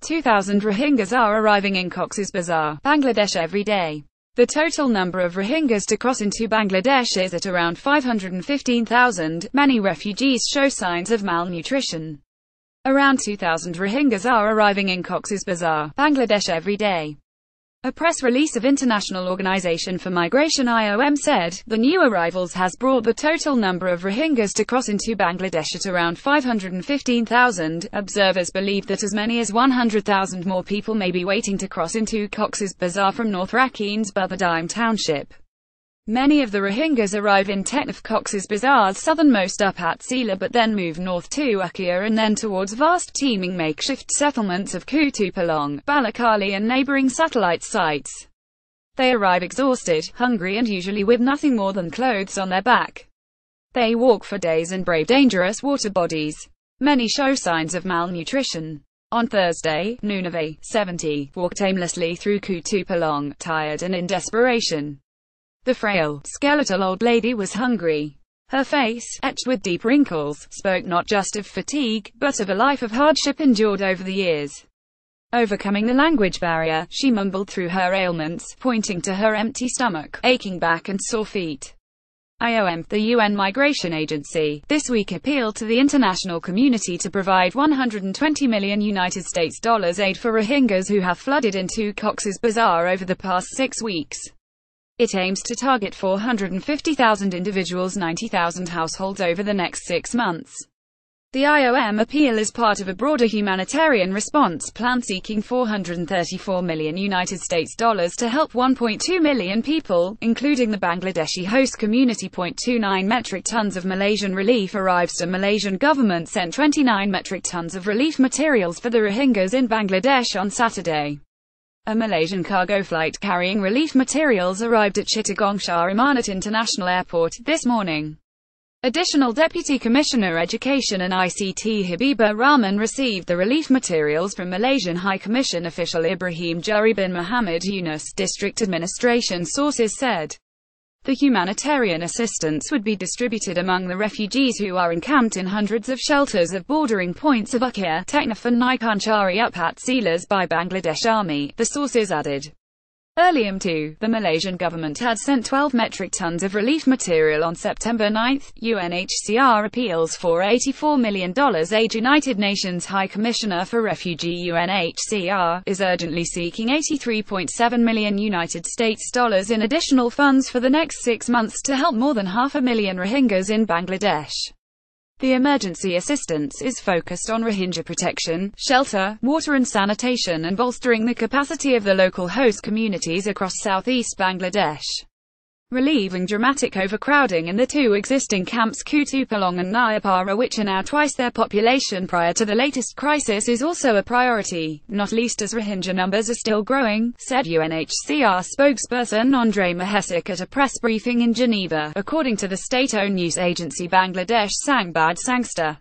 2,000 Rohingyas are arriving in Coxs Bazar, Bangladesh every day. The total number of Rohingyas to cross into Bangladesh is at around 515,000. Many refugees show signs of malnutrition. Around 2,000 Rohingyas are arriving in Coxs Bazar, Bangladesh every day. A press release of International Organization for Migration IOM said, the new arrivals has brought the total number of Rohingyas to cross into Bangladesh at around 515,000. Observers believe that as many as 100,000 more people may be waiting to cross into Coxs Bazar from North Rakhines Buthidaung Township. Many of the Rohingyas arrive in Teknaf Coxs Bazar's southernmost upazila but then move north to Ukhiya and then towards vast teeming makeshift settlements of Kutupalong, Balukhali and neighboring satellite sites. They arrive exhausted, hungry and usually with nothing more than clothes on their back. They walk for days and brave dangerous water bodies. Many show signs of malnutrition. On Thursday, Nunavet, 70, walked aimlessly through Kutupalong, tired and in desperation. The frail, skeletal old lady was hungry. Her face, etched with deep wrinkles, spoke not just of fatigue, but of a life of hardship endured over the years. Overcoming the language barrier, she mumbled through her ailments, pointing to her empty stomach, aching back and sore feet. IOM, the UN Migration Agency, this week appealed to the international community to provide $120 million aid for Rohingyas who have flooded into Cox's Bazar over the past 6 weeks. It aims to target 450,000 individuals, 90,000 households over the next 6 months. The IOM appeal is part of a broader humanitarian response plan seeking $434 million to help 1.2 million people, including the Bangladeshi host community. 0.29 metric tons of Malaysian relief arrives. The Malaysian government sent 29 metric tons of relief materials for the Rohingyas in Bangladesh on Saturday. A Malaysian cargo flight carrying relief materials arrived at Chittagong Shah Amanat International Airport this morning. Additional Deputy Commissioner Education and ICT Habibur Rahman received the relief materials from Malaysian High Commission official Ibrahim Jari bin Muhammad Yunus, district administration sources said. The humanitarian assistance would be distributed among the refugees who are encamped in hundreds of shelters at bordering points of Ukhiya, Teknaf and Nikanchari upazilas by Bangladesh Army, the sources added. Earlier too, the Malaysian government had sent 12 metric tons of relief material on September 9. UNHCR appeals for $84 million aid. United Nations High Commissioner for Refugee UNHCR is urgently seeking $83.7 million in additional funds for the next 6 months to help more than 500,000 Rohingyas in Bangladesh. The emergency assistance is focused on Rohingya protection, shelter, water and sanitation and bolstering the capacity of the local host communities across southeast Bangladesh. Relieving dramatic overcrowding in the 2 existing camps Kutupalong and Nyapara, which are now twice their population prior to the latest crisis, is also a priority, not least as Rohingya numbers are still growing, said UNHCR spokesperson Andre Mahesik at a press briefing in Geneva, according to the state-owned news agency Bangladesh Sangbad Sangster.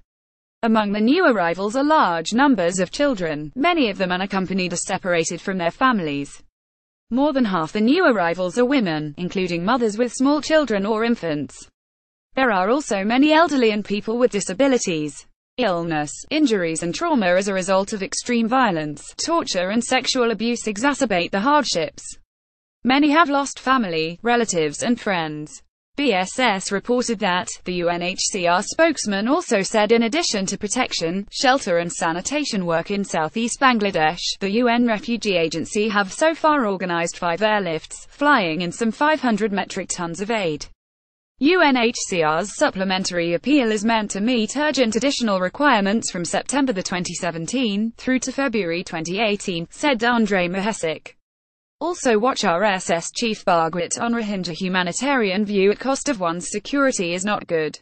Among the new arrivals are large numbers of children, many of them unaccompanied or separated from their families. More than half the new arrivals are women, including mothers with small children or infants. There are also many elderly and people with disabilities. Illness, injuries and trauma as a result of extreme violence, torture and sexual abuse exacerbate the hardships. Many have lost family, relatives and friends. BSS reported that, the UNHCR spokesman also said in addition to protection, shelter and sanitation work in southeast Bangladesh, the UN Refugee Agency have so far organized 5 airlifts, flying in some 500 metric tons of aid. UNHCR's supplementary appeal is meant to meet urgent additional requirements from September 2017, through to February 2018, said Andre Mahesik. Also watch RSS Chief Bhagwat on Rohingya humanitarian view at cost of one's security is not good.